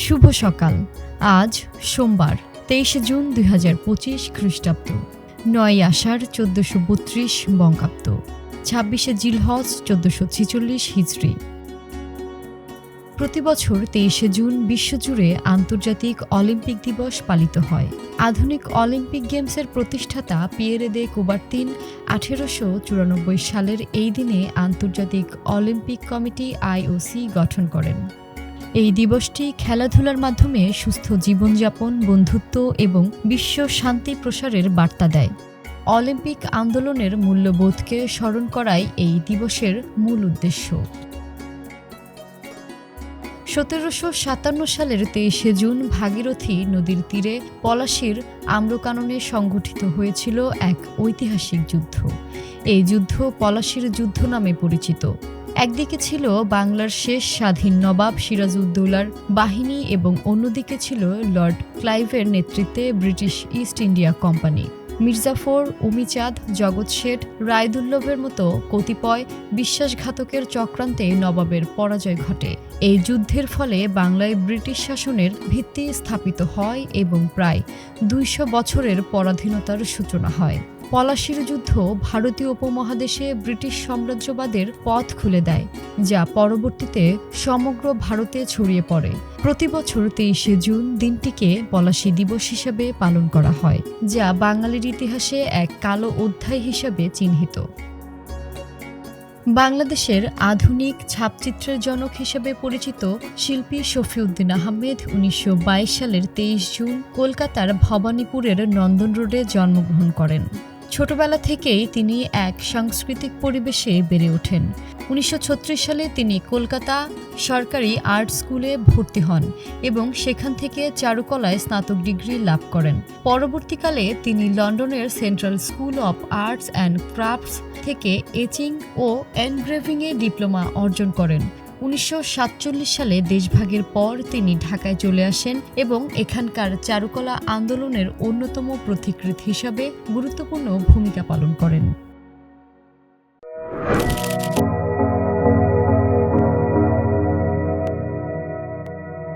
শুভ সকাল। আজ সোমবার 23 জুন 2025 খ্রিস্টাব্দ, 9 আষাঢ় 1432 বঙ্গাব্দ, 26 জিলহজ 1446 হিজরি। প্রতিবছর 23 জুন বিশ্বজুড়ে আন্তর্জাতিক অলিম্পিক দিবস পালিত হয়। আধুনিক অলিম্পিক গেমসের প্রতিষ্ঠাতা পিয়েরে দে কুবার্তিন 1894 সালের এই দিনে আন্তর্জাতিক অলিম্পিক কমিটি IOC গঠন করেন। এই দিবসটি খেলাধুলার মাধ্যমে সুস্থ জীবনযাপন, বন্ধুত্ব এবং বিশ্ব শান্তি প্রসারের বার্তা দেয়। অলিম্পিক আন্দোলনের মূল্যবোধকে স্মরণ করাই এই দিবসের মূল উদ্দেশ্য। 1757 সালের 23 জুন ভাগীরথী নদীর তীরে পলাশীর আম্রকাননে সংঘটিত হয়েছিল এক ঐতিহাসিক যুদ্ধ। এই যুদ্ধ পলাশীর যুদ্ধ নামে পরিচিত। একদিকে ছিল বাংলার শেষ স্বাধীন নবাব সিরাজউদ্দৌলার বাহিনী এবং অন্যদিকে ছিল লর্ড ক্লাইভের নেতৃত্বে British east India company. Mir Jafar, Umichand, জগৎ শেঠ, রায়দুল্লভের মতো কতিপয় বিশ্বাসঘাতকের চক্রান্তে নবাবের পরাজয় ঘটে। এই যুদ্ধের ফলে বাংলায় ব্রিটিশ শাসনের ভিত্তি স্থাপিত হয় এবং প্রায় 200 বছরের পরাধীনতার সূচনা হয়। পলাশীর যুদ্ধ ভারতীয় উপমহাদেশে ব্রিটিশ সাম্রাজ্যবাদের পথ খুলে দেয়, যা পরবর্তীতে সমগ্র ভারতে ছড়িয়ে পড়ে। প্রতিবছর 23 জুন দিনটিকে পলাশী দিবস হিসেবে পালন করা হয়, যা বাঙালির ইতিহাসে এক কালো অধ্যায় হিসেবে চিহ্নিত। বাংলাদেশের আধুনিক ছাপচিত্রের জনক হিসেবে পরিচিত শিল্পী শফিউদ্দিন আহমেদ 1922 সালের 23 জুন কলকাতার ভবানীপুরের নন্দন রোডে জন্মগ্রহণ করেন। ছোটবেলা থেকেই তিনি এক সাংস্কৃতিক পরিবেশে বেড়ে ওঠেন। 1936 সালে তিনি কলকাতা সরকারি আর্ট স্কুলে ভর্তি হন এবং সেখান থেকে চারুকলায় স্নাতক ডিগ্রি লাভ করেন। পরবর্তীকালে তিনি লন্ডনের central school of arts and crafts থেকে এচিং ও এনগ্রেভিংয়ে ডিপ্লোমা অর্জন করেন। 1947 সালে দেশভাগের পর তিনি ঢাকায় চলে আসেন এবং এখানকার চারুকলা আন্দোলনের অন্যতম পথিকৃৎ হিসাবে গুরুত্বপূর্ণ ভূমিকা পালন করেন।